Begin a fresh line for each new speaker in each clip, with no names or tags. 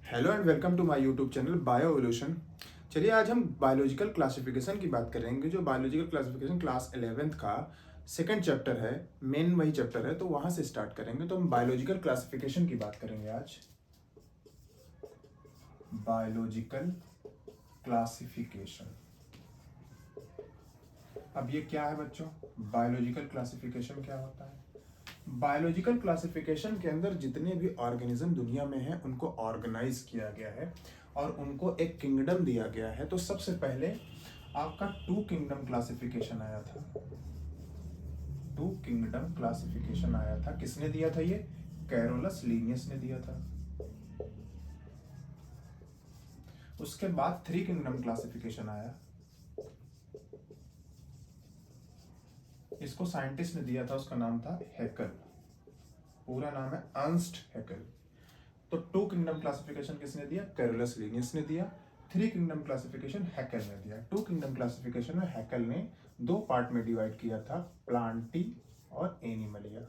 Hello and welcome to my YouTube channel bio evolution. चलिए आज हम बायोलॉजिकल क्लासिफिकेशन की बात करेंगे। जो बायोलॉजिकल क्लासिफिकेशन क्लास 11th का सेकंड चैप्टर है, मेन वही चैप्टर है, तो वहाँ से स्टार्ट करेंगे। तो हम बायोलॉजिकल क्लासिफिकेशन की बात करेंगे आज। बायोलॉजिकल क्लासिफिकेशन, अब ये क्या है बच्चों? बायोलॉजिकल क्लासिफिकेशन क्या होता है? बायोलॉजिकल क्लासिफिकेशन के अंदर जितने भी ऑर्गेनिज्म दुनिया में हैं उनको ऑर्गेनाइज किया गया है और उनको एक किंगडम दिया गया है। तो सबसे पहले आपका टू किंगडम क्लासिफिकेशन आया था। टू किंगडम क्लासिफिकेशन आया था, किसने दिया था ये? कैरोलस लीनियस ने दिया था। उसके बाद थ्री किंगडम क्लासिफिकेशन आया, इसको साइंटिस्ट ने दिया था, उसका नाम था हैकेल। पूरा नाम है अर्नस्ट हैकेल। तो टू किंगडम क्लासिफिकेशन किसने दिया? कैरोलस लीनियस ने दिया। थ्री किंगडम क्लासिफिकेशन हैकेल ने दिया। टू किंगडम क्लासिफिकेशन में हैकेल ने दो पार्ट में डिवाइड किया था, प्लांटी और एनिमलिया।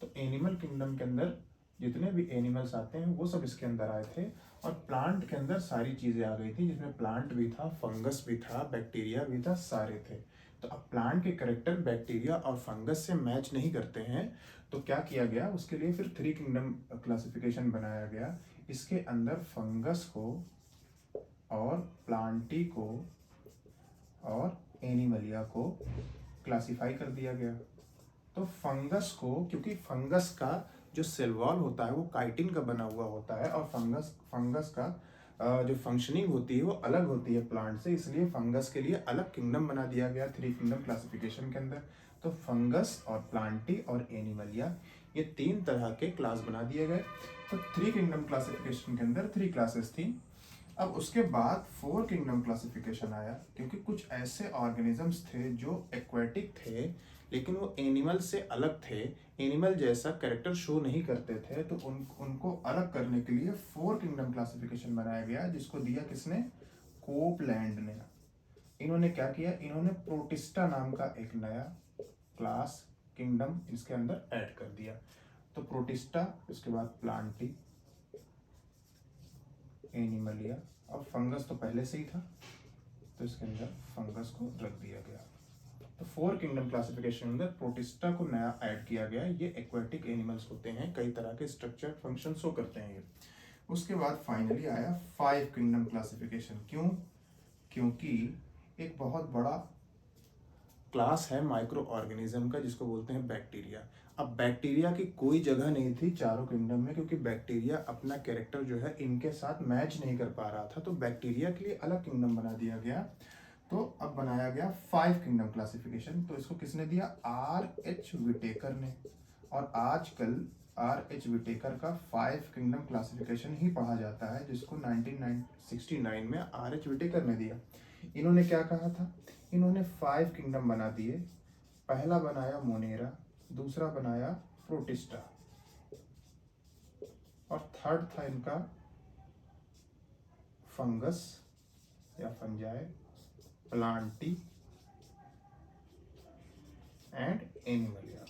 तो एनिमल किंगडम के अंदर जितने भी एनिमल्स आते हैं वो सब इसके अंदर आए थे, और प्लांट के अंदर सारी चीजें आ गई थी, जिसमें प्लांट भी था, फंगस भी था, बैक्टीरिया भी था, सारे थे। तो अब प्लांट के करेक्टर बैक्टीरिया और फंगस से मैच नहीं करते हैं, तो क्या किया गया? उसके लिए फिर थ्री किंगडम क्लासिफिकेशन बनाया गया। इसके अंदर फंगस को और प्लांटी को और एनिमलिया को क्लासिफाई कर दिया गया। तो फंगस को, क्योंकि फंगस का जो सेल वॉल होता है वो काइटिन का बना हुआ होता है, और फंगस फंगस का जो फंक्शनिंग होती है वो अलग होती है प्लांट से, इसलिए फंगस के लिए अलग किंगडम बना दिया गया थ्री किंगडम क्लासिफिकेशन के अंदर। तो फंगस और प्लांटी और एनिमलिया, ये तीन तरह के क्लास बना दिए गए। तो थ्री किंगडम क्लासिफिकेशन के अंदर थ्री क्लासेस थी। अब उसके बाद फोर किंगडम क्लासिफिकेशन आया, क्योंकि कुछ ऐसे ऑर्गेनिजम्स थे जो एक्वेटिक थे लेकिन वो एनिमल से अलग थे, एनिमल जैसा कैरेक्टर शो नहीं करते थे, तो उनको अलग करने के लिए फोर किंगडम क्लासिफिकेशन बनाया गया, जिसको दिया किसने? कोपलैंड ने। इन्होंने क्या किया? इन्होंने प्रोटिस्टा नाम का एक नया क्लास किंगडम इसके अंदर ऐड कर दिया। तो प्रोटिस्टा, उसके बाद प्लांटी, एनिमलिया, और फंगस तो पहले से ही था, तो इसके अंदर फंगस को रख दिया गया। तो फोर किंगडम क्लासिफिकेशन अंदर प्रोटिस्टा को नया ऐड किया गया। ये एक्वेटिक एनिमल्स होते हैं, कई तरह के स्ट्रक्चर फंक्शन शो करते हैं ये। उसके बाद फाइनली आया फाइव किंगडम क्लासिफिकेशन। क्यों? क्योंकि एक बहुत बड़ा क्लास है माइक्रो ऑर्गेनिज्म का, जिसको बोलते हैं बैक्टीरिया। अब बैक्टीरिया की कोई जगह नहीं थी चारों किंगडम में, क्योंकि बैक्टीरिया अपना कैरेक्टर जो है इनके साथ मैच नहीं कर पा रहा था, तो बैक्टीरिया के लिए अलग किंगडम बना दिया गया। तो अब बनाया गया फाइव किंगडम क्लासिफिकेशन। तो इसको किसने दिया? आर एच विटेकर ने। और आजकल आर एच विटेकर का फाइव किंगडम क्लासिफिकेशन ही पढ़ा जाता है, जिसको 1969 में आर एच विटेकर ने दिया। इन्होंने क्या कहा था? इन्होंने फाइव किंगडम बना दिए। पहला बनाया मोनेरा, दूसरा बनाया प्रोटिस्टा, और थर्ड था इनका फंगस या फंजाई, प्लांटी एंड एनिमलिया।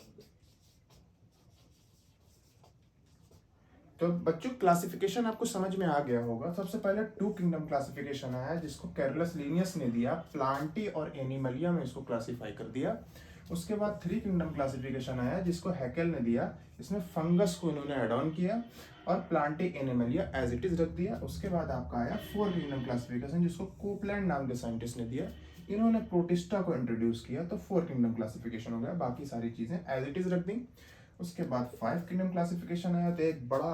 तो बच्चों क्लासिफिकेशन आपको समझ में आ गया होगा। सबसे पहले टू किंगडम क्लासिफिकेशन आया, जिसको कैरोलस लीनियस ने दिया, प्लांटी और एनिमलिया में इसको क्लासिफाई कर दिया। उसके बाद थ्री किंगडम क्लासिफिकेशन आया, जिसको हैकेल ने दिया। इसमें फंगस को इन्होंने एड ऑन किया और plantae animalia as it is रख दिया। उसके बाद आपका आया फोर किंगडम क्लासिफिकेशन, जिसको कोपलैंड नाम के साइंटिस्ट ने दिया। इन्होंने प्रोटिस्टा को इंट्रोड्यूस किया, तो फोर किंगडम क्लासिफिकेशन हो गया, बाकी सारी चीजें एज इट इज रख दी। उसके बाद फाइव किंगडम क्लासिफिकेशन आया, तो एक बड़ा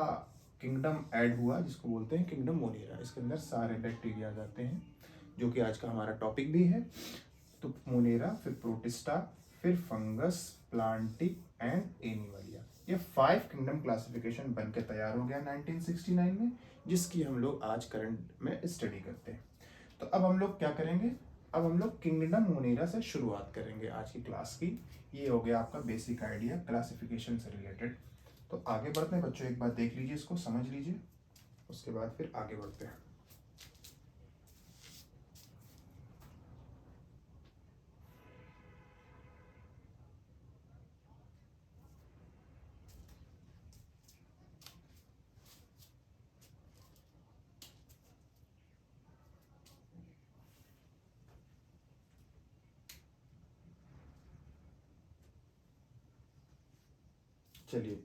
किंगडम ऐड हुआ, जिसको बोलते हैं किंगडम मोनेरा। इसके अंदर सारे बैक्टीरिया आ जाते हैं, जो कि आज का हमारा टॉपिक भी है। तो मोनेरा, फिर प्रोटिस्टा, फिर फंगस, प्लांटी एंड एनिमलिया। ये फाइव किंगडम क्लासिफिकेशन बन के तैयार हो गया 1969 में, जिसकी हम लोग आज करंट में स्टडी करते हैं। तो अब हम लोग क्या करेंगे? अब हम लोग किंगडम मोनेरा से शुरुआत करेंगे आज की क्लास की। ये हो गया आपका बेसिक आइडिया क्लासिफिकेशन से रिलेटेड। तो आगे बढ़ते हैं बच्चों, एक बार देख लीजिए, इसको समझ लीजिए, उसके बाद फिर आगे बढ़ते हैं। चलिए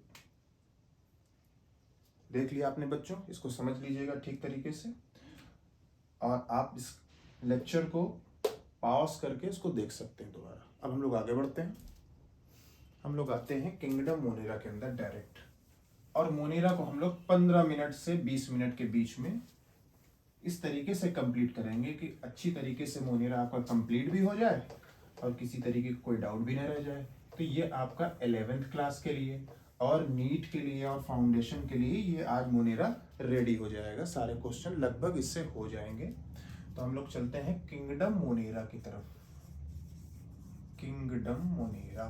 देख लिया आपने बच्चों, इसको समझ लीजिएगा ठीक तरीके से, और आप इस लेक्चर को पॉज करके इसको देख सकते हैं दोबारा। अब हम लोग आगे बढ़ते हैं, हम लोग आते हैं किंगडम मोनेरा के अंदर डायरेक्ट, और मोनेरा को हम लोग 15 मिनट से 20 मिनट के बीच में इस तरीके से कंप्लीट करेंगे कि अच्छी तरीके से मोनेरा आपका कंप्लीट भी हो जाए और किसी तरीके का कोई डाउट भी ना रह जाए। तो ये आपका 11th क्लास के लिए और नीट के लिए और फाउंडेशन के लिए ये आज मोनेरा रेडी हो जाएगा, सारे क्वेश्चन लगभग इससे हो जाएंगे। तो हम लोग चलते हैं किंगडम मोनेरा की तरफ। किंगडम मोनेरा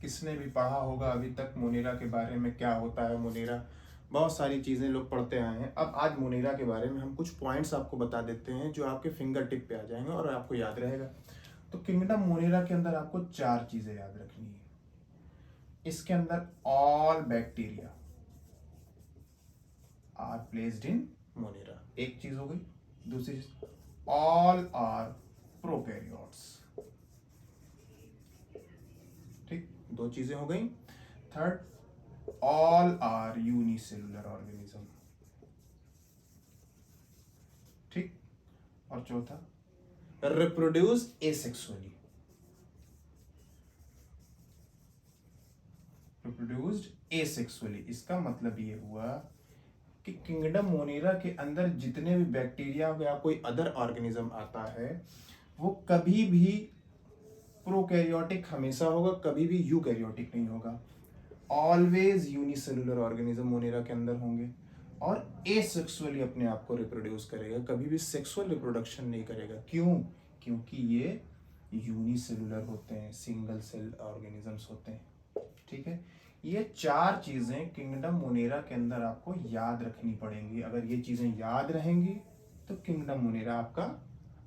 किसने भी पढ़ा होगा अभी तक मोनेरा के बारे में, क्या होता है मोनेरा, बहुत सारी चीज़ें लोग पढ़ते आए हैं। अब आज मोनेरा के बारे में हम कुछ पॉइंट्स आपको बता देते हैं जो आपके फिंगर टिप पे आ जाएंगे और आपको याद रहेगा। तो किंगडम मोनेरा के अंदर आपको 4 चीज़ें याद रखनी है। इसके अंदर all bacteria are placed in monera, एक चीज हो गई। दूसरी चीज ऑल आर प्रोकैरियोट्स, ठीक, 2 चीजें हो गई। Third all are unicellular organism, ठीक, और चौथा रिप्रोड्यूस एसेक्सुअली, रिप्रोड्यूस्ड एसेक्सुअली। इसका मतलब ये हुआ कि किंगडम मोनेरा के अंदर जितने भी बैक्टीरिया या कोई अदर ऑर्गेनिज्म आता है वो कभी भी प्रोकैरियोटिक हमेशा होगा, कभी भी यूकैरियोटिक नहीं होगा। ऑलवेज यूनिसेलुलर ऑर्गेनिज्म मोनेरा के अंदर होंगे और एसेक्सुअली अपने आप को रिप्रोड्यूस करेगा, कभी भी सेक्सुअल रिप्रोडक्शन नहीं करेगा। क्यों? क्योंकि ये यूनिसेलुलर होते हैं, सिंगल सेल ऑर्गेनिजम्स होते हैं, ठीक है। ये 4 चीजें किंगडम मोनेरा के अंदर आपको याद रखनी पड़ेंगी। अगर ये चीजें याद रहेंगी तो किंगडम मोनेरा आपका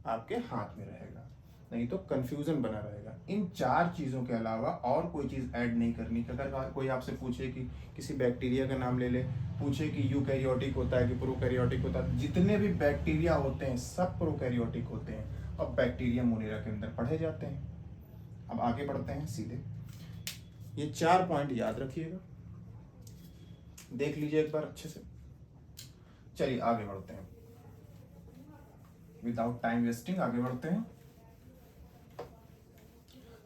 आपके हाथ में रहेगा, नहीं तो कंफ्यूजन बना रहेगा। इन 4 चीजों के अलावा और कोई चीज ऐड नहीं करनी। अगर कोई आपसे पूछे कि किसी बैक्टीरिया का नाम ले ले, पूछे कि यूकैरियोटिक होता है कि प्रोकैरियोटिक होता है, जितने भी बैक्टीरिया होते हैं सब प्रोकैरियोटिक होते हैं और बैक्टीरिया मोनेरा के अंदर पढ़े जाते हैं। अब आगे बढ़ते हैं सीधे, ये 4 पॉइंट याद रखिएगा, देख लीजिए एक बार अच्छे से। चलिए आगे बढ़ते हैं, विदाउट टाइम वेस्टिंग आगे बढ़ते हैं।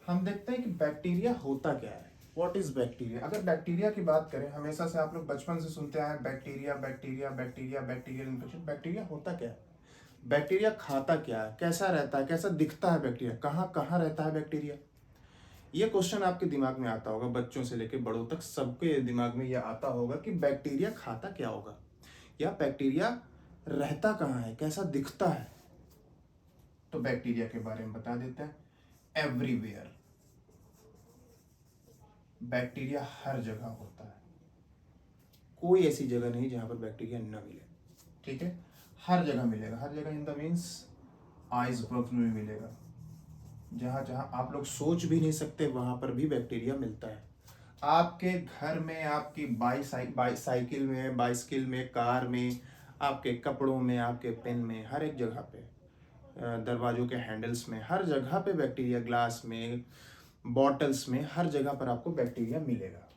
हम देखते हैं कि बैक्टीरिया होता क्या है, व्हाट इज बैक्टीरिया। अगर बैक्टीरिया की बात करें, हमेशा से आप लोग बचपन से सुनते आए bacteria bacteria bacteria bacterial infection. Bacteria होता क्या है, बैक्टीरिया खाता क्या है, कैसा रहता है, कैसा दिखता है बैक्टीरिया, कहाँ कहाँ रहता है बैक्टीरिया। ये क्वेश्चन आपके दिमाग में आता होगा, बच्चों से लेकर बड़ों तक सबके दिमाग में ये आता होगा कि बैक्टीरिया खाता क्या होगा या बैक्टीरिया रहता कहाँ है, कैसा दिखता है। तो बैक्टीरिया के बारे में बता देते हैं। एवरीवेयर, बैक्टीरिया हर जगह होता है, कोई ऐसी जगह नहीं जहां पर बैक्टीरिया न मिले, ठीक है। हर जगह मिलेगा, हर जगह इन द मीन्स आइसबर्ग में मिलेगा, जहां जहां आप लोग सोच भी नहीं सकते वहां पर भी बैक्टीरिया मिलता है। आपके घर में, आपकी बाईसाइकिल में, बाइसिकल में, कार में, आपके कपड़ों में, आपके पेन में, हर एक जगह पे, दरवाजों के हैंडल्स में, हर जगह पे बैक्टीरिया, ग्लास में, बॉटल्स में, हर जगह पर आपको बैक्टीरिया मिलेगा।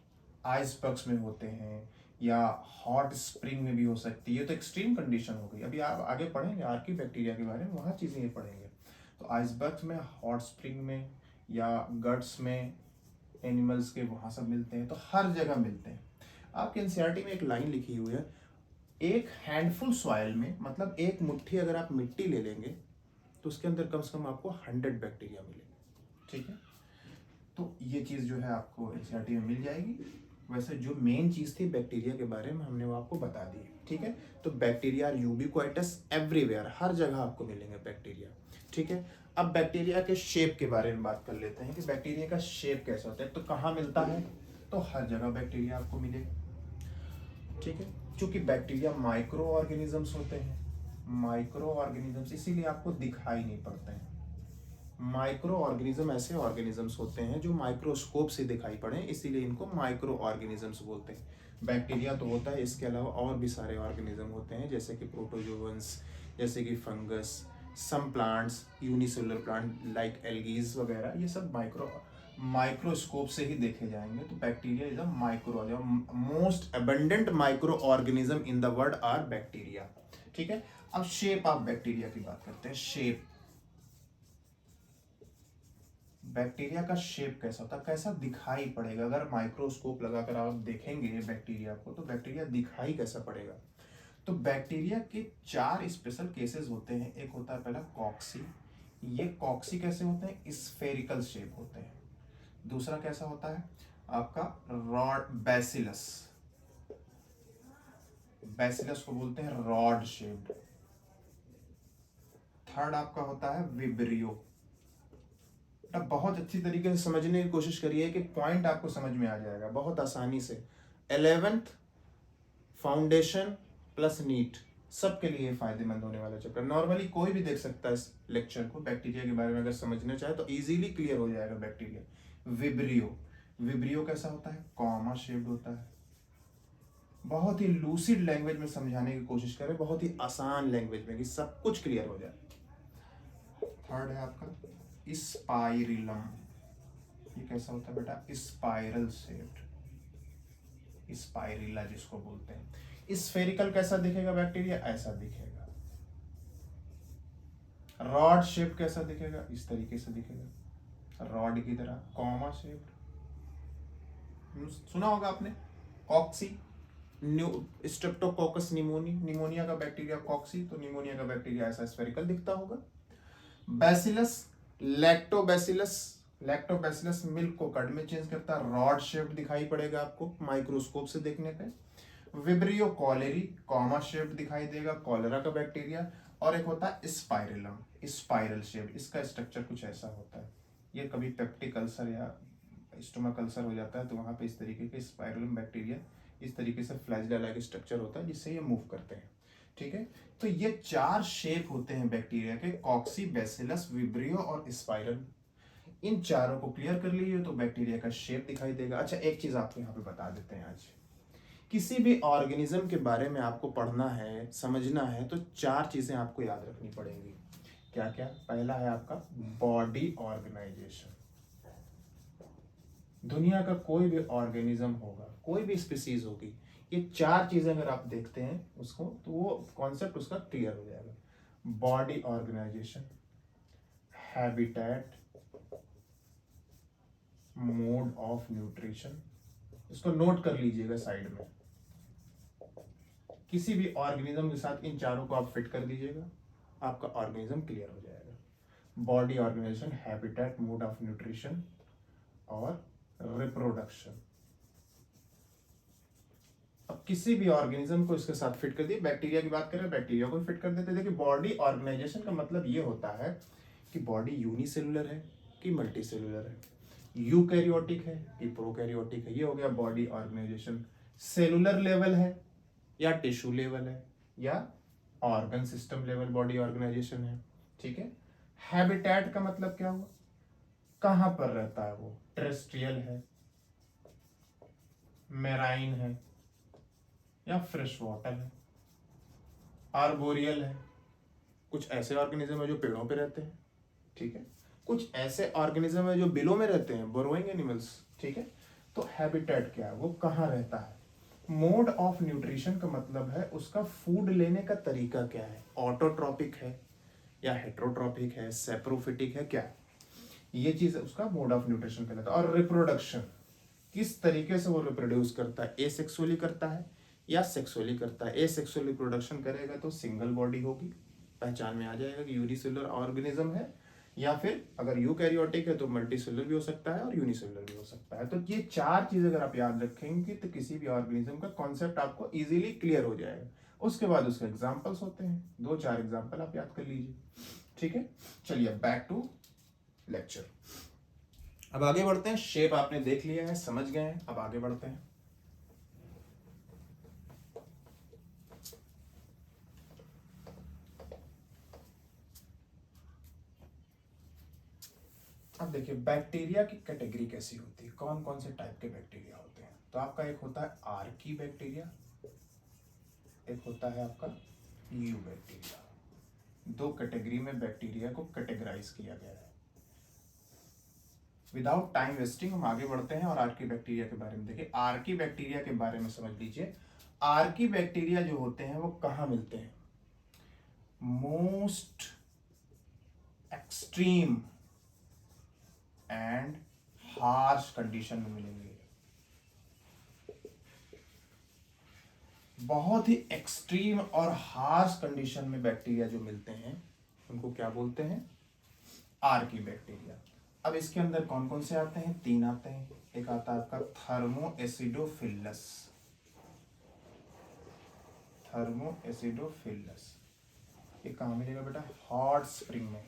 आइसबर्ग्स में होते हैं या हॉट स्प्रिंग में भी हो सकती है। ये तो एक्सट्रीम कंडीशन हो गई, अभी आप आगे पढ़ेंगे आर्की बैक्टीरिया के बारे में, वहाँ चीज़ें ये पढ़ेंगे। तो आइसबर्ग्स में, हॉट स्प्रिंग में या गट्स में, एनिमल्स के, वहाँ सब मिलते हैं। तो हर जगह मिलते हैं। आपके एनसीईआरटी में एक लाइन लिखी हुई है, एक हैंडफुल सॉइल में, मतलब एक मुट्ठी अगर आप मिट्टी ले लेंगे तो उसके अंदर कम से कम आपको 100 बैक्टीरिया मिलेंगे, ठीक है। तो ये चीज़ जो है आपको एनसीईआरटी में मिल जाएगी। वैसे जो मेन चीज़ थी बैक्टीरिया के बारे में हमने वो आपको बता दी, ठीक है। तो बैक्टीरिया आर यूबिक्विटस एवरीवेयर, हर जगह आपको मिलेंगे बैक्टीरिया, ठीक है। अब बैक्टीरिया के शेप के बारे में बात कर लेते हैं कि बैक्टीरिया का शेप कैसा होता है। तो कहाँ मिलता है, तो हर जगह बैक्टीरिया आपको मिलेगा, ठीक है। क्योंकि बैक्टीरिया माइक्रो ऑर्गेनिजम्स होते हैं, माइक्रो ऑर्गेनिजम्स, इसीलिए आपको दिखाई नहीं पड़ते हैं। माइक्रो ऑर्गेनिज्म ऐसे ऑर्गेनिजम्स होते हैं जो माइक्रोस्कोप से दिखाई पड़े, इसीलिए इनको माइक्रो ऑर्गेनिजम्स बोलते हैं। बैक्टीरिया तो होता है, इसके अलावा और भी सारे ऑर्गेनिज्म होते हैं, जैसे कि प्रोटोजोवंस, जैसे कि fungus, some plants, unicellular plant like algae वगैरह, ये सब माइक्रो माइक्रोस्कोप से ही देखे जाएंगे। तो bacteria is a micro, most abundant micro organism in the world are bacteria. ठीक है, अब शेप ऑफ बैक्टीरिया की बात करते हैं। शेप, बैक्टीरिया का शेप कैसा होता है, कैसा दिखाई पड़ेगा? अगर माइक्रोस्कोप लगाकर आप देखेंगे बैक्टीरिया को, तो बैक्टीरिया दिखाई कैसा पड़ेगा? तो बैक्टीरिया के 4 स्पेशल केसेस होते हैं। एक होता है पहला कॉक्सी, ये कॉक्सी कैसे होते हैं? स्फेरिकल शेप होते हैं। दूसरा कैसा होता है आपका? रॉड बैसिलस, बैसिलस को बोलते हैं रॉड शेप्ड। थर्ड आपका होता है विब्रियो। अब बहुत अच्छी तरीके से समझने की कोशिश करिए कि पॉइंट आपको समझ में आ जाएगा बहुत आसानी से। 11th फाउंडेशन प्लस नीट सबके लिए फायदेमंद होने वाला चैप्टर। नॉर्मली कोई भी देख सकता है इस लेक्चर को, बैक्टीरिया के बारे में अगर समझना चाहे तो इजीली क्लियर हो जाएगा बैक्टीरिया। विब्रियो, विब्रियो कैसा होता है? कॉमा शेप्ड होता है। बहुत ही लूसिड लैंग्वेज में समझाने की कोशिश करें, बहुत ही आसान लैंग्वेज में कि सब कुछ क्लियर हो जाए। थर्ड है आपका स्पाइरिलम, ये कैसा होता है बेटा? स्पाइरल शेप्ड, स्पाइरिला जिसको बोलते हैं। स्फेरिकल कैसा दिखेगा बैक्टीरिया? ऐसा दिखेगा। रॉड शेप कैसा दिखेगा? इस तरीके से दिखेगा, रॉड की तरह। कॉमा शेप्ड, सुना होगा आपने, कॉक्सी, स्ट्रेप्टोकोकस निमोनिया का बैक्टीरिया कॉक्सी, तो निमोनिया का बैक्टीरिया ऐसा स्फेरिकल दिखता होगा। बैसिलस, लैक्टोबैसिलस, लैक्टोबैसिलस मिल्क को कर्ड में चेंज करता है, रॉड शेप दिखाई पड़ेगा आपको माइक्रोस्कोप से देखने पे। विब्रियो कॉलेरी, कॉमा शेप दिखाई देगा, कॉलेरा का बैक्टीरिया। और एक होता है स्पाइरलम, स्पाइरल शेप, इसका स्ट्रक्चर कुछ ऐसा होता है। ये कभी पेप्टिक अल्सर या स्टोमक अल्सर हो जाता है तो वहां पे इस तरीके के स्पाइरलम बैक्टीरिया इस तरीके से फ्लैजिला लाइक स्ट्रक्चर होता है जिससे ये मूव करते हैं। ठीक है, तो ये 4 शेप होते हैं बैक्टीरिया के, कॉक्सी, बैसिलस, विब्रियो और स्पाइरल। इन चारों को क्लियर कर लीजिए तो बैक्टीरिया का शेप दिखाई देगा। अच्छा, एक चीज आपको यहाँ पे बता देते हैं, आज किसी भी ऑर्गेनिज्म के बारे में आपको पढ़ना है, समझना है, तो 4 चीजें आपको याद रखनी पड़ेंगी। क्या क्या? पहला है आपका बॉडी ऑर्गेनाइजेशन। दुनिया का कोई भी ऑर्गेनिज्म होगा, कोई भी स्पीसीज होगी, ये 4 चीजें अगर आप देखते हैं उसको, तो वो कॉन्सेप्ट उसका क्लियर हो जाएगा। Body organisation, habitat, mode of nutrition, इसको नोट कर लीजिएगा साइड में। किसी भी ऑर्गेनिज्म के साथ इन चारों को आप फिट कर दीजिएगा, आपका ऑर्गेनिज्म क्लियर हो जाएगा। Body organisation, habitat, mode of nutrition और रिप्रोडक्शन। अब किसी भी ऑर्गेनिज्म को इसके साथ फिट कर दिए, बैक्टीरिया की बात करें, बैक्टीरिया को फिट कर देते। देखिए, बॉडी ऑर्गेनाइजेशन का मतलब ये होता है कि बॉडी यूनिसेलुलर है कि मल्टीसेलुलर है, यूकैरियोटिक है कि प्रोकैरियोटिक है, ये हो गया बॉडी ऑर्गेनाइजेशन। सेलुलर लेवल है या टिश्यू लेवल है या organ system level body organisation है। ठीक है, हैबिटेट का मतलब क्या हुआ? कहां पर रहता है वो? टेरेस्ट्रियल है, मेराइन है या फ्रेश वाटर है, आर्बोरियल है। कुछ ऐसे ऑर्गेनिज्म है जो पेड़ों पे रहते हैं, ठीक है, कुछ ऐसे ऑर्गेनिज्म है जो बिलों में रहते हैं, बोरोइंग एनिमल्स। ठीक है, तो हैबिटेट क्या है? वो कहाँ रहता है। मोड ऑफ न्यूट्रिशन का मतलब है उसका फूड लेने का तरीका क्या है, ऑटोट्रॉपिक है या हेट्रोट्रॉपिक है, सेप्रोफिटिक है, क्या है, ये चीज उसका मोड ऑफ न्यूट्रिशन कहलाता है। और रिप्रोडक्शन, किस तरीके से वो रिप्रोड्यूस करता है, एसेक्सुअली करता है या सेक्सुअली करता है। एसेक्सुअली रिप्रोडक्शन करेगा तो सिंगल बॉडी होगी, पहचान में आ जाएगा कि यूनिसेलुलर ऑर्गेनिज्म है, या फिर अगर यूकैरियोटिक है तो मल्टीसेलुलर भी हो सकता है और यूनिसेलुलर भी हो सकता है। तो ये 4 चीज अगर आप याद रखेंगे तो किसी भी ऑर्गेनिज्म का कॉन्सेप्ट आपको इजीली क्लियर हो जाएगा। उसके बाद उसके एग्जांपल्स होते हैं, 2-4 एग्जांपल आप याद कर लीजिए। ठीक है, चलिए बैक टू लेक्चर। अब आगे बढ़ते हैं। शेप आपने देख लिया है, समझ गए हैं, अब आगे बढ़ते हैं। अब देखिए बैक्टीरिया की कैटेगरी कैसी होती है, कौन कौन से टाइप के बैक्टीरिया होते हैं। तो आपका एक होता है आर्की बैक्टीरिया, एक होता है आपका यू बैक्टीरिया। 2 कैटेगरी में बैक्टीरिया को कैटेगराइज किया गया है। विदाउट टाइम वेस्टिंग हम आगे बढ़ते हैं और आर्की बैक्टीरिया के बारे में देखिए। आर्की बैक्टीरिया के बारे में समझ लीजिए। आर्की बैक्टीरिया जो होते हैं वो कहाँ मिलते हैं? Most extreme and harsh condition में मिलेंगे। बहुत ही एक्सट्रीम और हार्श कंडीशन में बैक्टीरिया जो मिलते हैं उनको क्या बोलते हैं? Archie bacteria. अब इसके अंदर कौन कौन से आते हैं? 3 आते हैं। एक आता है आपका थर्मोएसिडोफिलस। थर्मोएसिडोफिलस ये कहाँ मिलेगा बेटा? हॉट स्प्रिंग में,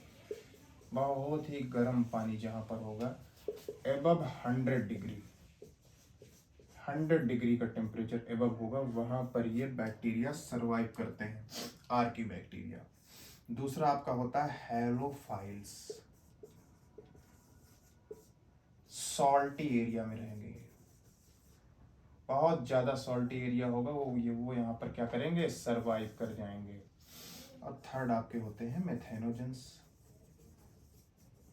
बहुत ही गर्म पानी जहां पर होगा एबव 100 डिग्री, 100 डिग्री का टेम्परेचर एबव होगा, वहां पर ये बैक्टीरिया सरवाइव करते हैं, आर्की बैक्टीरिया। दूसरा आपका होता है हेलोफाइल्स, सॉल्टी एरिया में रहेंगे, बहुत ज्यादा सॉल्टी एरिया होगा वो यहाँ पर क्या करेंगे? सरवाइव कर जाएंगे। और थर्ड आपके होते हैं मेथेनोजेंस।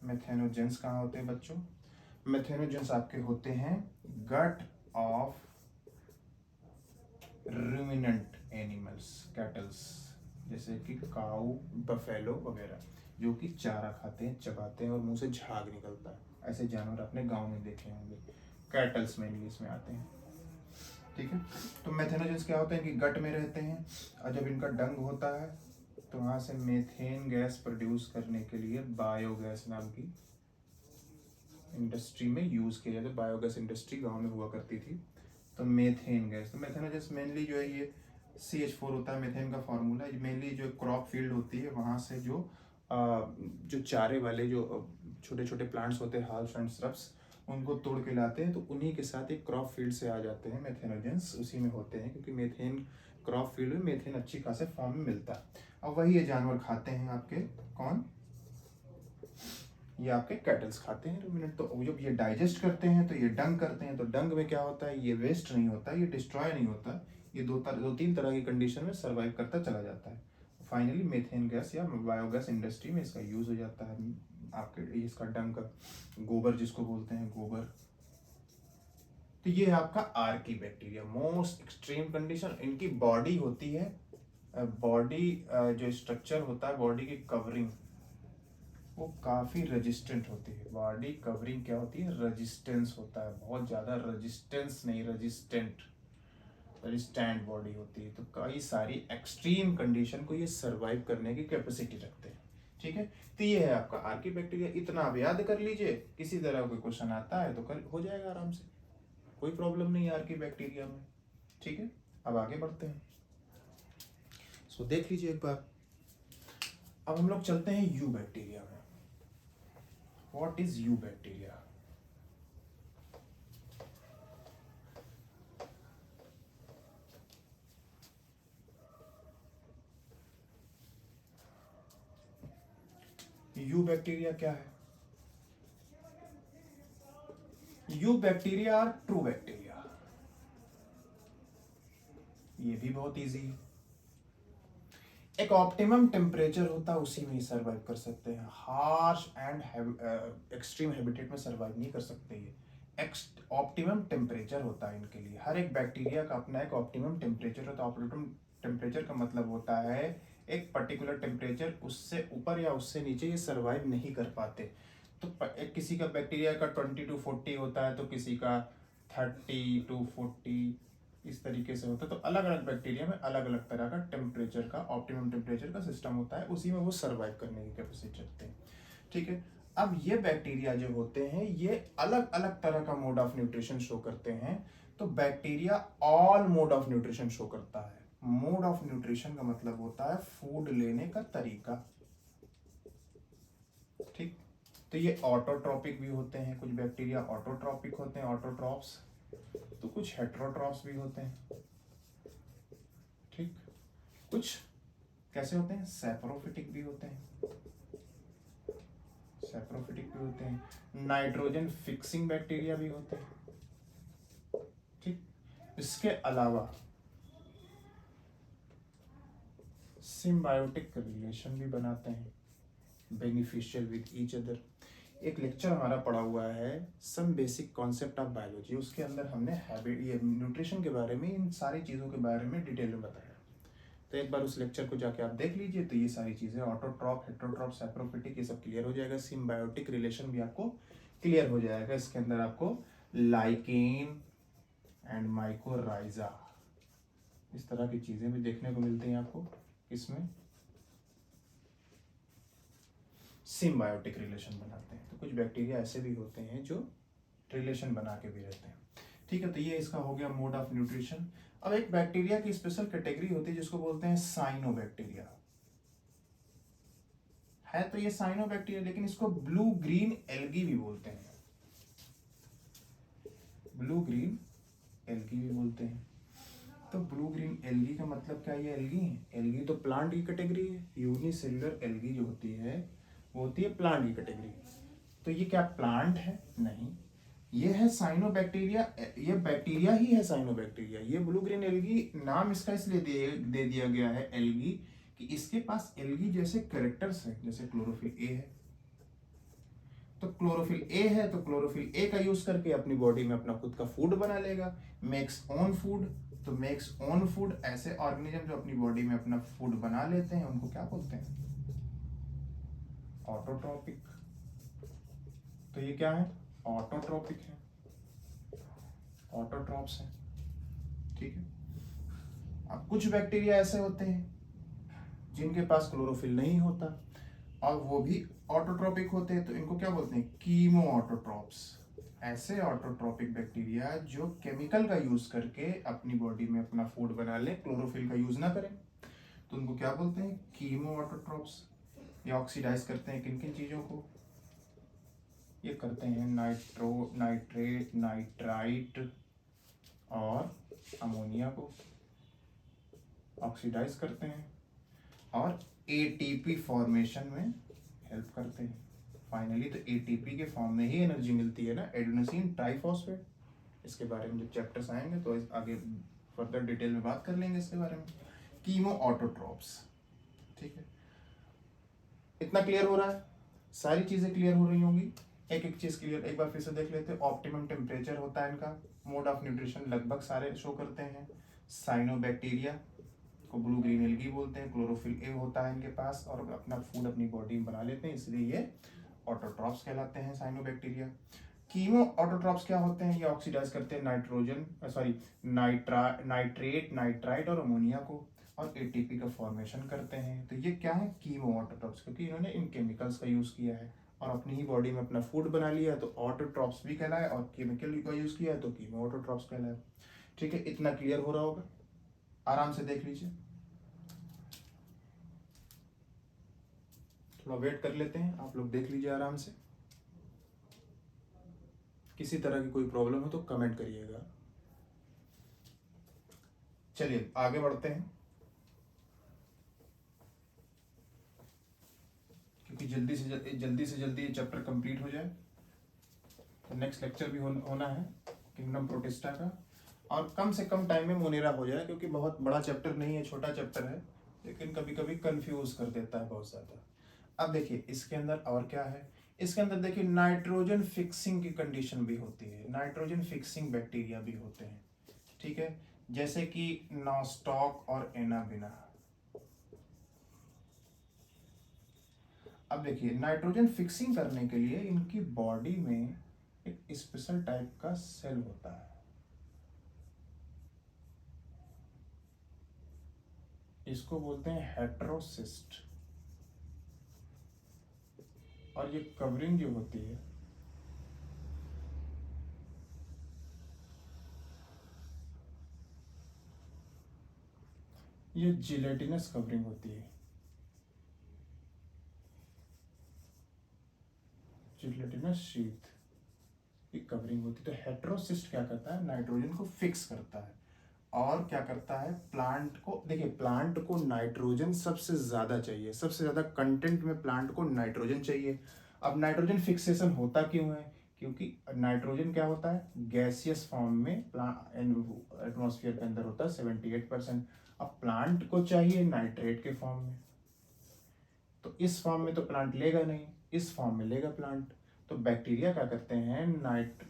मेथेनोजेंस कहाँ होते हैं बच्चों? मेथेनोजेंस आपके होते हैं gut of ruminant animals, cattles, जैसे कि काऊ, बफेलो वगैरह, जो कि चारा खाते हैं, चबाते हैं और मुंह से झाग निकलता है। ऐसे जानवर अपने गांव में देखे होंगे। कैटल्स में इंग्लिश में आते हैं। ठीक है, तो मेथेनोजेंस क्या होते हैं कि गट में रहते हैं, और जब इनका डंग होता है तो वहां से मेथेन गैस प्रोड्यूस करने के लिए बायोगैस नाम की इंडस्ट्री में यूज किया जाता है। बायोगैस इंडस्ट्री गांव में हुआ करती थी। तो मेथेन गैस, तो मेथेनोजेंस मेनली जो है ये CH4 होता है, मेथेन का फॉर्मूला। मेनली जो क्रॉप फील्ड होती है वहां से जो चारे वाले जो छोटे छोटे प्लांट्स होते हैं, हर्ब्स एंड श्रब्स, उनको तोड़ के लाते हैं, तो उन्हीं के साथ एक क्रॉप फील्ड से आ जाते हैं मेथेनोजेंस, उसी में होते हैं, क्योंकि मेथेन क्रॉप फील्ड में मेथेन अच्छी खासे फॉर्म में मिलता है। अब वही ये जानवर खाते हैं आपके, कौन? ये आपके कैटल्स खाते हैं रूमिनेंट। तो जब ये डाइजेस्ट करते हैं तो ये डंग करते हैं, तो डंग में क्या होता है? ये वेस्ट नहीं होता, ये डिस्ट्रॉय नहीं होता, ये दो तीन तरह की कंडीशन में सर्वाइव करता चला जाता है। फाइनली मेथेन गैस या बायोगैस इंडस्ट्री में इसका यूज हो जाता है। आपके इसका डंग का, गोबर जिसको बोलते हैं, गोबर। तो ये है आपका Archie bacteria, most extreme condition. इनकी बॉडी होती है, बॉडी जो स्ट्रक्चर होता है, बॉडी की कवरिंग, वो काफी रेजिस्टेंट होती है। बॉडी कवरिंग क्या होती है? रेजिस्टेंस होता है, बहुत ज्यादा रेजिस्टेंस नहीं, रेजिस्टेंट, रेजिस्टेंट बॉडी होती है। तो कई सारी एक्सट्रीम कंडीशन को ये सरवाइव करने की कैपेसिटी रखते हैं। ठीक है, तो ये है आपका आर्की बैक्टीरिया। इतना आप याद कर लीजिए, किसी तरह कोई क्वेश्चन आता है तो कर हो जाएगा आराम से, कोई प्रॉब्लम नहीं है आर्की बैक्टीरिया में। ठीक है, अब आगे बढ़ते हैं। सो देख लीजिए एक बार, अब हम लोग चलते हैं यू बैक्टीरिया में। What is eubacteria? Eubacteria क्या है? Eubacteria are true bacteria. ये भी बहुत इजी है। एक ऑप्टिमम टेम्परेचर होता है, उसी में ही सर्वाइव कर सकते हैं। हार्श एंड एक्सट्रीम हैबिटेट में सर्वाइव नहीं कर सकते। ये ऑप्टिमम टेम्परेचर होता है इनके लिए। हर एक बैक्टीरिया का अपना एक ऑप्टिमम टेम्परेचर होता है। ऑप्टिमम टेम्परेचर का मतलब होता है एक पर्टिकुलर टेम्परेचर, उससे ऊपर या उससे नीचे ये सर्वाइव नहीं कर पाते। तो किसी का बैक्टीरिया का 20 to 40 होता है, तो किसी का 30 to 40 इस तरीके से होता है। तो अलग अलग बैक्टीरिया में अलग अलग तरह का टेम्परेचर का, ऑप्टिमम टेम्परेचर का सिस्टम होता है, उसी में वो सर्वाइव करने की कैपेसिटी रखते हैं। ठीक है, अब ये बैक्टीरिया जो होते हैं ये अलग अलग तरह का मोड ऑफ न्यूट्रिशन शो करते हैं। तो bacteria all mode of nutrition show करता है। मोड ऑफ न्यूट्रिशन का मतलब होता है फूड लेने का तरीका। ठीक, तो ये ऑटोट्रॉपिक भी होते हैं, कुछ बैक्टीरिया ऑटोट्रॉपिक होते हैं, ऑटोट्रॉप्स, तो कुछ हेट्रोट्रॉप्स भी होते हैं। ठीक, कुछ कैसे होते हैं? सैप्रोफिटिक भी होते हैं, सैप्रोफिटिक भी होते हैं। नाइट्रोजन फिक्सिंग बैक्टीरिया भी होते हैं। ठीक, इसके अलावा सिम्बायोटिक रिलेशन भी बनाते हैं, बेनिफिशियल विद ईच अदर। एक लेक्चर हमारा पड़ा हुआ है some basic concept of biology, उसके अंदर हमने हैबिट ये न्यूट्रिशन के बारे में, इन सारी चीज़ों के बारे में डिटेल में बताया। तो एक बार उस लेक्चर को जाके आप देख लीजिए, तो ये सारी चीज़ें ऑटोट्रॉप, हेटेरोट्रॉप, सैप्रोफिटिक, ये सब क्लियर हो जाएगा। सिम्बायोटिक रिलेशन भी आपको क्लियर हो जाएगा। इसके अंदर आपको लाइकेन एंड माइकोराइजा, इस तरह की चीज़ें भी देखने को मिलती हैं आपको। इसमें सिम्बायोटिक रिलेशन बनाते हैं। तो कुछ बैक्टीरिया ऐसे भी होते हैं जो रिलेशन बना के भी रहते हैं। ठीक है, तो ये इसका हो गया मोड ऑफ न्यूट्रिशन। अब एक बैक्टीरिया की स्पेशल कैटेगरी होती है जिसको बोलते हैं साइनोबैक्टीरिया। है तो ये साइनोबैक्टीरिया, लेकिन इसको ब्लू ग्रीन एल्गी भी बोलते हैं। ब्लू ग्रीन एल्गी भी बोलते हैं। तो ब्लू ग्रीन एल्गी का मतलब क्या, ये एल्गी है? एल्गी तो प्लांट की कैटेगरी है। यूनिसेल्युलर एल्गी जो होती है वो होती है प्लांट की कैटेगरी। तो ये क्या प्लांट है? नहीं, ये है साइनोबैक्टीरिया। ये बैक्टीरिया ही है साइनोबैक्टीरिया। ये ब्लू ग्रीन एल्गी नाम इसका इसलिए दे दिया गया है एल्गी कि इसके पास एल्गी जैसे कैरेक्टर्स हैं। जैसे क्लोरोफिल ए है, तो क्लोरोफिल ए है तो क्लोरोफिल ए का यूज करके अपनी बॉडी में अपना खुद का फूड बना लेगा। मेक्स ओन फूड, तो मेक्स ओन फूड, ऐसे ऑर्गेनिज्म जो अपनी बॉडी में अपना फूड बना लेते हैं उनको क्या बोलते हैं? ऑटोट्रॉपिक। तो ये क्या है? ऑटोट्रॉपिक है, ऑटोट्रॉप्स है। ठीक है। अब कुछ बैक्टीरिया ऐसे होते हैं जिनके पास क्लोरोफिल नहीं होता और वो भी ऑटोट्रॉपिक होते हैं, तो इनको क्या बोलते हैं? Chemo autotrophs. ऐसे ऑटोट्रॉपिक बैक्टीरिया जो केमिकल का यूज करके अपनी बॉडी में अपना फूड बना ले, क्लोरोफिल का यूज ना करें, तो उनको क्या बोलते हैं? Chemo autotrophs. ये ऑक्सीडाइज करते हैं किन किन चीजों को? ये करते हैं नाइट्रेट, नाइट्राइट और अमोनिया को ऑक्सीडाइज करते हैं और एटीपी फॉर्मेशन में हेल्प करते हैं। फाइनली तो एटीपी के फॉर्म में ही एनर्जी मिलती है ना, एडेनोसिन ट्राइफॉस्फेट। इसके बारे में जब चैप्टर्स आएंगे तो आगे फर्दर डिटेल में बात कर लेंगे इसके बारे में। Chemo autotrophs. ठीक है, इतना क्लियर हो रहा है? सारी चीजें क्लियर हो रही होंगी। एक एक चीज क्लियर एक बार फिर से देख लेते हैं। ऑप्टिमम टेम्परेचर होता है इनका। मोड ऑफ न्यूट्रिशन लगभग सारे शो करते हैं। साइनोबैक्टीरिया को ब्लू ग्रीन एल्गी बोलते हैं। क्लोरोफिल ए होता है इनके पास और अपना फूड अपनी बॉडी में बना लेते हैं, इसलिए ये ऑटोट्रॉप्स कहलाते हैं साइनोबैक्टीरिया। कीमो ऑटोट्रॉप्स क्या होते हैं? ये ऑक्सीडाइज करते हैं नाइट्रेट, नाइट्राइट और अमोनिया को और एटीपी का फॉर्मेशन करते हैं। तो ये क्या है? कीमो ऑटोट्रॉप्स, क्योंकि इन्होंने इन केमिकल्स का यूज किया है और अपनी ही बॉडी में अपना फूड बना लिया है, तो ऑटोट्रॉप्स भी कहलाए, और केमिकल का यूज किया है तो कीमो ऑटोट्रॉप्स कहलाए। ठीक है, इतना क्लियर हो रहा होगा? आराम से देख लीजिए, थोड़ा वेट कर लेते हैं, आप लोग देख लीजिए आराम से। किसी तरह की कोई प्रॉब्लम हो तो कमेंट करिएगा। चलिए आगे बढ़ते हैं, क्योंकि जल्दी से जल्दी ये चैप्टर कंप्लीट हो जाए। तो नेक्स्ट लेक्चर भी होना है किंगडम प्रोटिस्टा का, और कम से कम टाइम में मोनेरा हो जाए, क्योंकि बहुत बड़ा चैप्टर नहीं है, छोटा चैप्टर है, लेकिन कभी कभी कंफ्यूज कर देता है बहुत ज़्यादा। अब देखिए इसके अंदर और क्या है। इसके अंदर देखिए नाइट्रोजन फिक्सिंग की कंडीशन भी होती है, नाइट्रोजन फिक्सिंग बैक्टीरिया भी होते हैं। ठीक है, जैसे कि नॉस्टॉक और एनाबिना। अब देखिए नाइट्रोजन फिक्सिंग करने के लिए इनकी बॉडी में एक स्पेशल टाइप का सेल होता है, इसको बोलते हैं हेटेरोसिस्ट। और ये कवरिंग जो होती है ये जिलेटिनस कवरिंग होती है, जिलेटिनस शीथ की कवरिंग होती है। तो हेटेरोसिस्ट क्या करता है? नाइट्रोजन को फिक्स करता है और क्या करता है? प्लांट को, देखिए प्लांट को नाइट्रोजन सबसे ज्यादा चाहिए, सबसे ज्यादा कंटेंट में प्लांट को नाइट्रोजन चाहिए। अब नाइट्रोजन फिक्सेशन होता क्यों है? क्योंकि नाइट्रोजन क्या होता है? गैसियस फॉर्म में एटमॉस्फेयर के अंदर होता है 78%। अब प्लांट को चाहिए नाइट्रेट के फॉर्म में, तो इस फॉर्म में तो प्लांट लेगा नहीं, इस फॉर्म में लेगा प्लांट। तो बैक्टीरिया क्या करते हैं,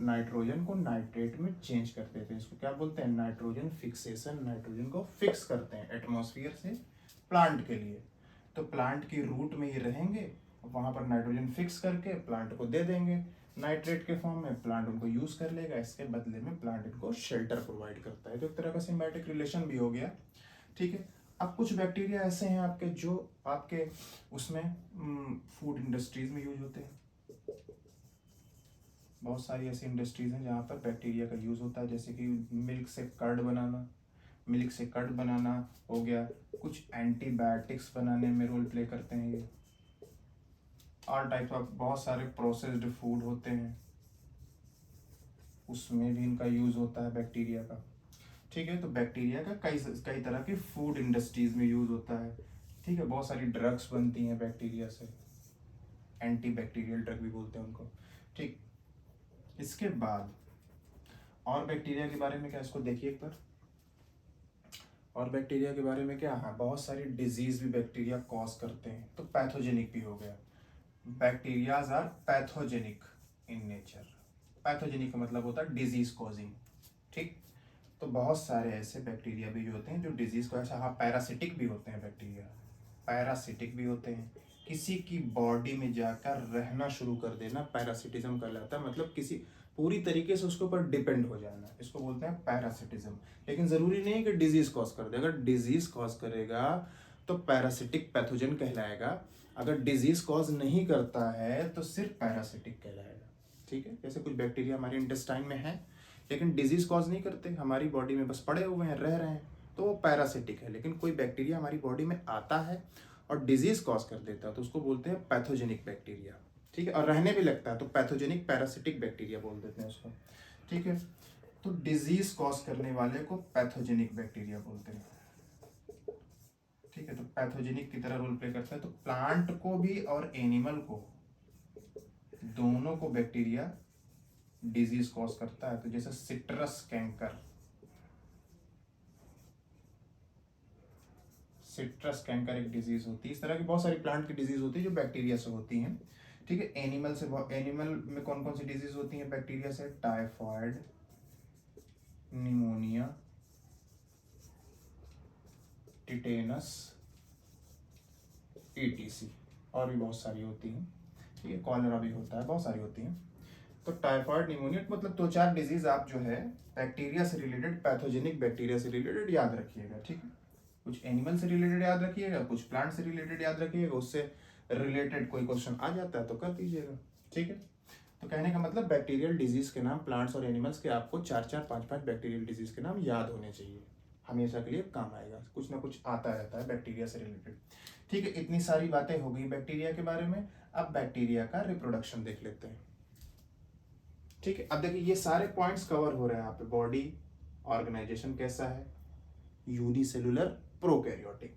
नाइट्रोजन को नाइट्रेट में चेंज कर देते हैं। इसको क्या बोलते हैं, नाइट्रोजन फिक्सेशन। नाइट्रोजन को फिक्स करते हैं एटमॉस्फेयर से प्लांट के लिए। तो प्लांट की रूट में ये रहेंगे, वहाँ पर नाइट्रोजन फिक्स करके प्लांट को दे देंगे नाइट्रेट के फॉर्म में, प्लांट उनको यूज कर लेगा। इसके बदले में प्लांट इनको शेल्टर प्रोवाइड करता है। तो एक तरह का सिम्बायोटिक रिलेशन भी हो गया, ठीक है। अब कुछ बैक्टीरिया ऐसे हैं आपके जो आपके उसमें फूड इंडस्ट्रीज में यूज होते हैं। बहुत सारी ऐसी इंडस्ट्रीज हैं जहाँ पर बैक्टीरिया का यूज होता है, जैसे कि मिल्क से कर्ड बनाना, मिल्क से कर्ड बनाना हो गया। कुछ एंटीबायोटिक्स बनाने में रोल प्ले करते हैं ये। ऑल टाइप ऑफ बहुत सारे प्रोसेस्ड फूड होते हैं, उसमें भी इनका यूज होता है बैक्टीरिया का, ठीक है। तो बैक्टीरिया का कई कई तरह के फूड इंडस्ट्रीज में यूज होता है, ठीक है। बहुत सारी ड्रग्स बनती हैं बैक्टीरिया से, एंटी बैक्टीरियल ड्रग भी बोलते हैं उनको, ठीक। इसके बाद और बैक्टीरिया के बारे में क्या, इसको देखिए एक बार। और बैक्टीरिया के बारे में क्या, हाँ, बहुत सारी डिजीज भी बैक्टीरिया कॉज करते हैं, तो पैथोजेनिक भी हो गया। Bacterias are pathogenic in nature. Pathogenic का मतलब होता है डिजीज कॉजिंग, ठीक। तो बहुत सारे ऐसे बैक्टीरिया भी जो होते हैं जो डिजीज को, ऐसा, हाँ, पैरासिटिक भी होते हैं बैक्टीरिया, पैरासिटिक भी होते हैं। किसी की बॉडी में जाकर रहना शुरू कर देना पैरासिटिज्म कहलाता है, मतलब किसी पूरी तरीके से उसके ऊपर डिपेंड हो जाना, इसको बोलते हैं पैरासिटिज्म। लेकिन जरूरी नहीं है कि डिजीज कॉज कर दे। अगर डिजीज कॉज करेगा तो पैरासिटिक पैथोजन कहलाएगा, अगर डिजीज कॉज नहीं करता है तो सिर्फ पैरासिटिक कहलाएगा, ठीक है। जैसे कुछ बैक्टीरिया हमारे इंटेस्टाइन में है लेकिन डिजीज कॉज नहीं करते, हमारी बॉडी में बस पड़े हुए हैं, रह रहे हैं, तो वो पैरासिटिक है। लेकिन कोई बैक्टीरिया हमारी बॉडी में आता है और डिजीज कॉज कर देता है तो उसको बोलते हैं पैथोजेनिक बैक्टीरिया, ठीक है। और रहने भी लगता है तो पैथोजेनिक पैरासिटिक बैक्टीरिया बोल देते हैं उसको, ठीक है। तो डिजीज कॉज करने वाले को पैथोजेनिक बैक्टीरिया बोलते हैं, ठीक है। तो पैथोजेनिक की तरह रोल प्ले करता है। तो प्लांट को भी और एनिमल को, दोनों को बैक्टीरिया डिजीज कॉज करता है। तो जैसे सिट्रस कैंकर, सिट्रस कैंकर एक डिजीज होती है। इस तरह की बहुत सारी प्लांट की डिजीज होती है जो बैक्टीरिया से होती हैं, ठीक है। एनिमल से, एनिमल में कौन कौन सी डिजीज होती हैं बैक्टीरिया से, टाइफॉइड, निमोनिया, टिटेनस, ईटीसी, और भी बहुत सारी होती हैं, ठीक है। कॉलरा भी होता है, बहुत सारी होती हैं। तो टाइफॉइड, निमोनिया, मतलब दो चार डिजीज आप जो है बैक्टीरिया से रिलेटेड, पैथोजेनिक बैक्टीरिया से रिलेटेड याद रखिएगा, ठीक है। कुछ एनिमल से रिलेटेड याद रखिएगा, कुछ प्लांट से रिलेटेड याद रखिएगा, उससे रिलेटेड कोई क्वेश्चन आ जाता है तो कर दीजिएगा, ठीक है। तो कहने का मतलब बैक्टीरियल डिजीज के नाम, प्लांट्स और एनिमल्स के आपको 4-4, 5-5 बैक्टीरियल डिजीज के नाम याद होने चाहिए, हमेशा के लिए काम आएगा। कुछ ना कुछ आता रहता है बैक्टीरिया से रिलेटेड, ठीक है। इतनी सारी बातें हो गई बैक्टीरिया के बारे में। अब बैक्टीरिया का रिप्रोडक्शन देख लेते हैं, ठीक है। अब देखिए ये सारे पॉइंट्स कवर हो रहे हैं यहाँ पे। बॉडी ऑर्गेनाइजेशन कैसा है, यूनिसेलुलर प्रोकैरियोटिक,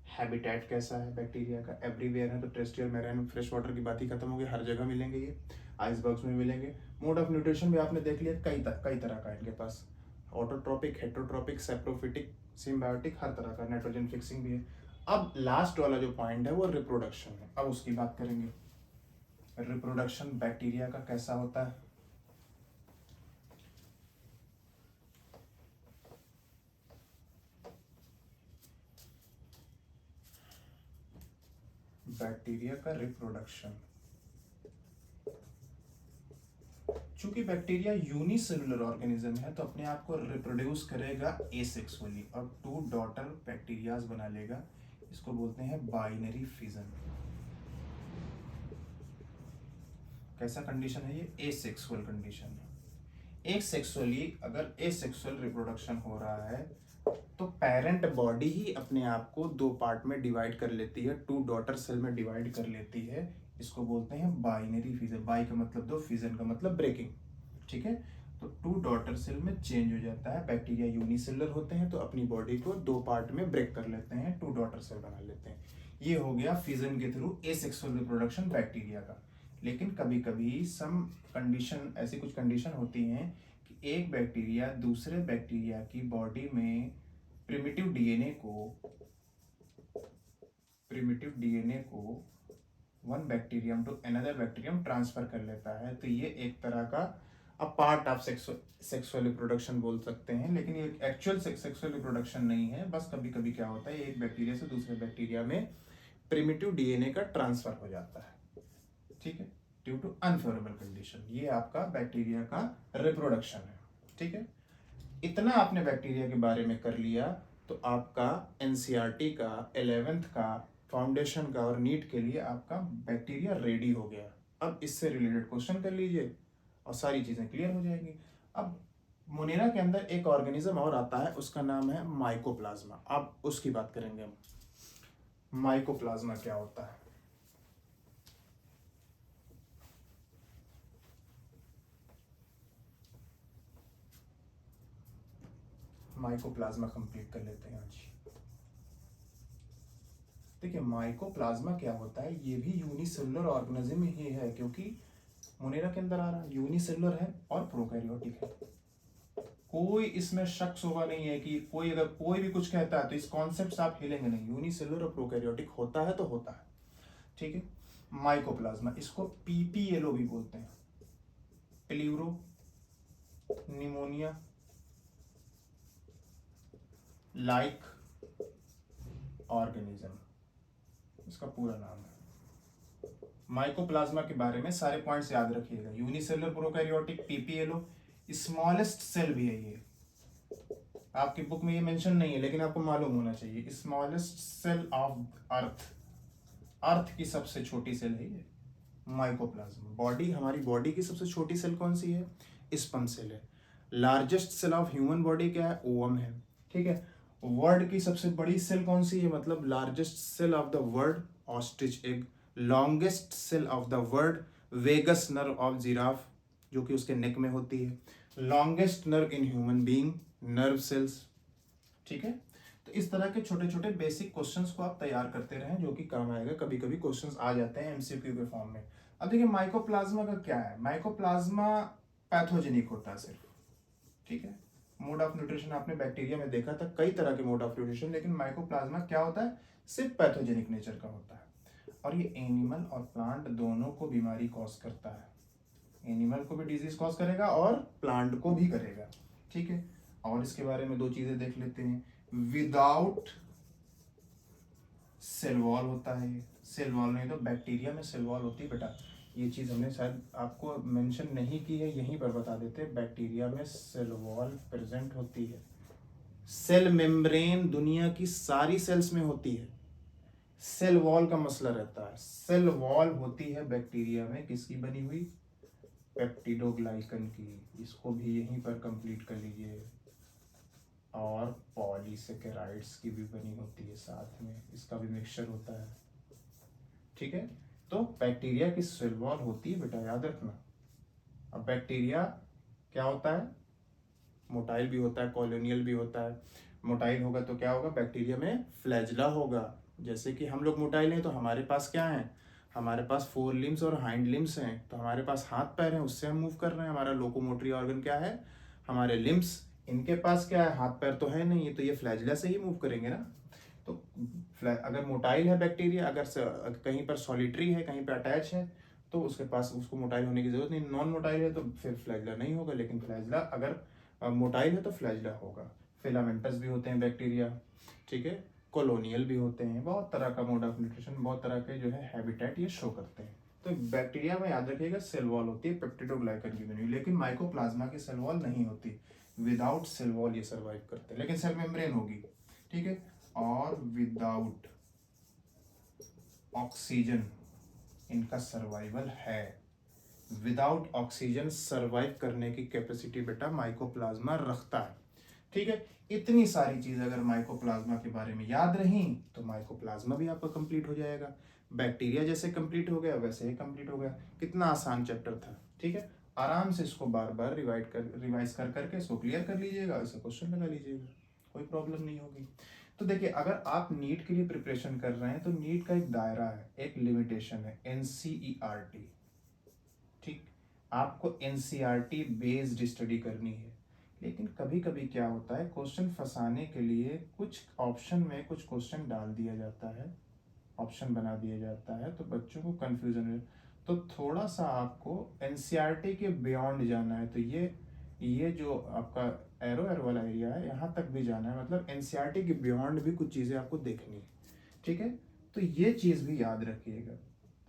हैबिटेट कैसा है बैक्टीरिया का, एवरीवेयर है, तो टेरेस्ट्रियल, मैराइन, फ्रेश वाटर की बात ही खत्म हो गई, हर जगह मिलेंगे ये, आइसबर्ग्स में मिलेंगे। मोड ऑफ न्यूट्रिशन भी आपने देख लिया, कई तरह का इनके पास, ऑटोट्रोपिक, हेटरोट्रोपिक, सेप्रोफिटिक, सिम्बायोटिक, हर तरह का, नाइट्रोजन फिक्सिंग भी है। अब लास्ट वाला जो पॉइंट है वो रिप्रोडक्शन है, अब उसकी बात करेंगे। रिप्रोडक्शन बैक्टीरिया का कैसा होता है, बैक्टीरिया का रिप्रोडक्शन। चूंकि बैक्टीरिया यूनिसेलुलर ऑर्गेनिज्म है तो अपने आप को रिप्रोड्यूस करेगा एसेक्सुअली और 2 डॉटर बैक्टीरियाज बना लेगा, इसको बोलते हैं बाइनरी फिजन। कैसा कंडीशन है ये, एसेक्सुअल कंडीशन है। एसेक्सुअली, अगर एसेक्सुअल रिप्रोडक्शन हो रहा है तो पेरेंट बॉडी ही अपने आप को 2 पार्ट में डिवाइड कर लेती है, 2 डॉटर सेल में डिवाइड कर लेती है, इसको बोलते हैं बाइनरी फिजन। बाई का मतलब 2, फिजन का मतलब ब्रेकिंग, ठीक है। तो 2 डॉटर सेल में चेंज हो जाता है। बैक्टीरिया यूनिसेलुलर होते हैं तो अपनी बॉडी को 2 पार्ट में ब्रेक कर लेते हैं, 2 डॉटर सेल बना लेते हैं। ये हो गया फिजन के थ्रू एसेक्सुअल रिप्रोडक्शन बैक्टीरिया का। लेकिन कभी कभी सम कंडीशन, ऐसी कुछ कंडीशन होती हैं कि एक बैक्टीरिया दूसरे बैक्टीरिया की बॉडी में प्रिमिटिव डीएनए को one bacterium to another bacterium transfer कर लेता है। तो ये एक तरह का a part of sexual reproduction बोल सकते हैं, लेकिन ये एक्चुअल सेक्सुअल रिप्रोडक्शन नहीं है। बस कभी कभी क्या होता है, एक बैक्टीरिया से दूसरे बैक्टीरिया में प्रिमिटिव डीएनए का ट्रांसफर हो जाता है, ठीक है, ड्यू टू अनफेवरेबल कंडीशन। ये आपका बैक्टीरिया का रिप्रोडक्शन है, ठीक है। इतना आपने बैक्टीरिया के बारे में कर लिया तो आपका एनसीईआरटी का 11th का फाउंडेशन का और नीट के लिए आपका बैक्टीरिया रेडी हो गया। अब इससे रिलेटेड क्वेश्चन कर लीजिए और सारी चीजें क्लियर हो जाएंगी। अब मोनेरा के अंदर एक ऑर्गेनिज्म और आता है, उसका नाम है माइकोप्लाज्मा। अब उसकी बात करेंगे हम। माइकोप्लाज्मा क्या होता है? माइकोप्लाज्मा कंप्लीट कर लेते हैं आज। देखिए माइकोप्लाज्मा क्या होता है, ये भी यूनिसेलुलर ऑर्गेनिज्म ही है, क्योंकि मोनेरा के अंदर आ रहा है, यूनिसेलुलर है और प्रोकैरियोटिक है। कोई इसमें शक होगा नहीं है कि कोई अगर कोई भी कुछ कहता है तो इस कॉन्सेप्ट से आप हिलेंगे नहीं। यूनिसेलुलर और प्रोकैरियोटिक होता है तो होता है, ठीक है। माइकोप्लाज्मा, इसको पीपीएलओ भी बोलते हैं, प्ल्यूरो निमोनिया लाइक ऑर्गेनिज्म, इसका पूरा नाम है। माइकोप्लाज्मा के बारे में सारे पॉइंट्स याद रखिएगा। Unicellular prokaryotic PPLO, smallest cell भी है ये। आपकी बुक में ये मेंशन नहीं है लेकिन आपको मालूम होना चाहिए, स्मॉलेस्ट सेल ऑफ अर्थ, अर्थ की सबसे छोटी सेल है ये माइकोप्लाज्मा। बॉडी, हमारी बॉडी की सबसे छोटी सेल कौन सी है? स्पर्म सेल है। Largest cell of human body क्या है? ओवम है, ठीक है। वर्ल्ड की सबसे बड़ी सेल कौन सी है, मतलब largest cell of the world? Ostrich egg. Longest cell of the world? Vagus nerve of giraffe, जो कि उसके नेक में होती है। Longest nerve in human being, nerve cells, ठीक है। तो इस तरह के छोटे छोटे बेसिक क्वेश्चंस को आप तैयार करते रहें, जो कि काम आएगा। कभी कभी क्वेश्चंस आ जाते हैं एमसीक्यू के फॉर्म में। अब देखिए माइकोप्लाज्मा का क्या है, माइकोप्लाज्मा पैथोजेनिक होता है सिर्फ, ठीक है। मोड ऑफ न्यूट्रिशन आपने बैक्टीरिया में देखा था, कई तरह के मोड ऑफ न्यूट्रिशन, लेकिन माइकोप्लाज्मा क्या होता है? सिर्फ पैथोजेनिक नेचर का होता है। और ये एनिमल और प्लांट दोनों को बीमारी कॉज करता है। एनिमल को भी डिजीज कॉज करेगा और प्लांट को भी करेगा, ठीक है। और इसके बारे में दो चीजें देख लेते हैं। विदाउट सेल वॉल होता है, सेल वॉल नहीं तो बैक्टीरिया में सेल वॉल होती है बेटा। ये चीज हमने शायद आपको मेंशन नहीं की है, यहीं पर बता देते हैं। बैक्टीरिया में सेल वॉल प्रेजेंट होती है। सेल मेम्ब्रेन दुनिया की सारी सेल्स में होती है। सेल वॉल का मसला रहता है। सेल वॉल होती है बैक्टीरिया में किसकी बनी हुई? पेप्टिडोग्लाइकन की। इसको भी यहीं पर कंप्लीट कर लीजिए। और पॉलीसेकेराइड्स की भी बनी होती है साथ में, इसका भी मिक्सचर होता है, ठीक है। तो बैक्टीरिया की सेल वॉल होती है बेटा, याद रखना। अब बैक्टीरिया क्या होता है? मोटाइल भी होता है, कॉलोनियल भी होता है। मोटाइल होगा तो क्या होगा? बैक्टीरिया में फ्लैजला होगा। जैसे कि हम लोग मोटाइल हैं तो हमारे पास क्या है? हमारे पास फोर लिम्स और हाइंड लिम्स हैं, तो हमारे पास हाथ पैर हैं, उससे हम मूव कर रहे हैं। हमारा लोकोमोटरी ऑर्गन क्या है? हमारे लिम्स। इनके पास क्या है? हाथ पैर तो है नहीं, तो ये फ्लैजला से ही मूव करेंगे ना। तो अगर मोटाइल है बैक्टीरिया, अगर कहीं पर सॉलिटरी है, कहीं पर अटैच है, तो उसके पास उसको मोटाइल होने की जरूरत नहीं। नॉन मोटाइल है तो फिर फ्लैजला नहीं होगा, लेकिन फ्लैजला अगर मोटाइल है तो फ्लैजला होगा। फिलामेंटस भी होते हैं बैक्टीरिया, ठीक है। कॉलोनियल भी होते हैं। बहुत तरह का मोड ऑफ न्यूट्रिशन, बहुत तरह के जो है हैबिटेट ये शो करते हैं। तो बैक्टीरिया में याद रखिएगा सेल वॉल होती है पेप्टिडोग्लाइकन की बनी हुई, लेकिन माइकोप्लाज्मा की सेल वॉल नहीं होती। विदाउट सेल वॉल ये सर्वाइव करते हैं, लेकिन सेल मेम्ब्रेन होगी, ठीक है। और विदाउट ऑक्सीजन इनका सर्वाइवल है। विदाउट ऑक्सीजन सर्वाइव करने की कैपेसिटी बेटा माइकोप्लाज्मा रखता है, ठीक है। इतनी सारी चीज अगर माइकोप्लाज्मा के बारे में याद रही तो माइकोप्लाज्मा भी आपका कंप्लीट हो जाएगा। बैक्टीरिया जैसे कंप्लीट हो गया वैसे ही कंप्लीट हो गया। कितना आसान चैप्टर था, ठीक है। आराम से इसको बार बार रिवाइज कर करके इसको क्लियर कर लीजिएगा, ऐसे क्वेश्चन लगा लीजिएगा, कोई प्रॉब्लम नहीं होगी। तो देखिए अगर आप नीट के लिए प्रिपरेशन कर रहे हैं तो नीट का एक दायरा है, एक लिमिटेशन है, एनसीईआरटी, ठीक। आपको एनसीईआरटी बेस्ड स्टडी करनी है। लेकिन कभी कभी क्या होता है, क्वेश्चन फंसाने के लिए कुछ ऑप्शन में कुछ क्वेश्चन डाल दिया जाता है ऑप्शन बना दिया जाता है तो बच्चों को कंफ्यूजन है। तो थोड़ा सा आपको एनसीईआरटी के बियॉन्ड जाना है, तो ये जो आपका एरो एरो वाला एरिया है यहाँ तक भी जाना है, मतलब एनसीईआरटी के बियॉन्ड भी कुछ चीज़ें आपको देखनी है, ठीक है। तो ये चीज़ भी याद रखिएगा।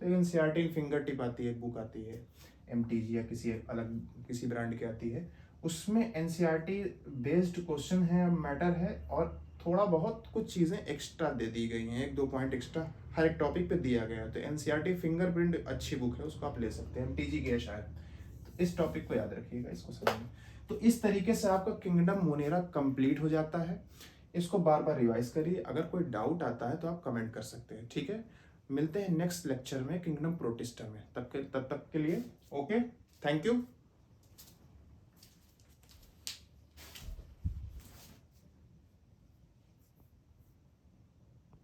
तो एनसीईआरटी फिंगर टिप आती है, बुक आती है एमटीजी या किसी अलग किसी ब्रांड की आती है, उसमें एनसीईआरटी बेस्ड क्वेश्चन है, मैटर है, और थोड़ा बहुत कुछ चीज़ें एक्स्ट्रा दे दी गई हैं, 1-2 पॉइंट एक्स्ट्रा हर एक टॉपिक पे दिया गया है। तो एनसीईआरटी फिंगरप्रिंट अच्छी बुक है, उसको आप ले सकते हैं, एमटीजी की है शायद। तो इस टॉपिक को याद रखिएगा, इसको समझिए। तो इस तरीके से आपका किंगडम मोनेरा कंप्लीट हो जाता है। इसको बार बार रिवाइज करिए, अगर कोई डाउट आता है तो आप कमेंट कर सकते हैं, ठीक है। मिलते हैं नेक्स्ट लेक्चर में किंगडम प्रोटिस्टा में, तब तक के लिए ओके, थैंक यू।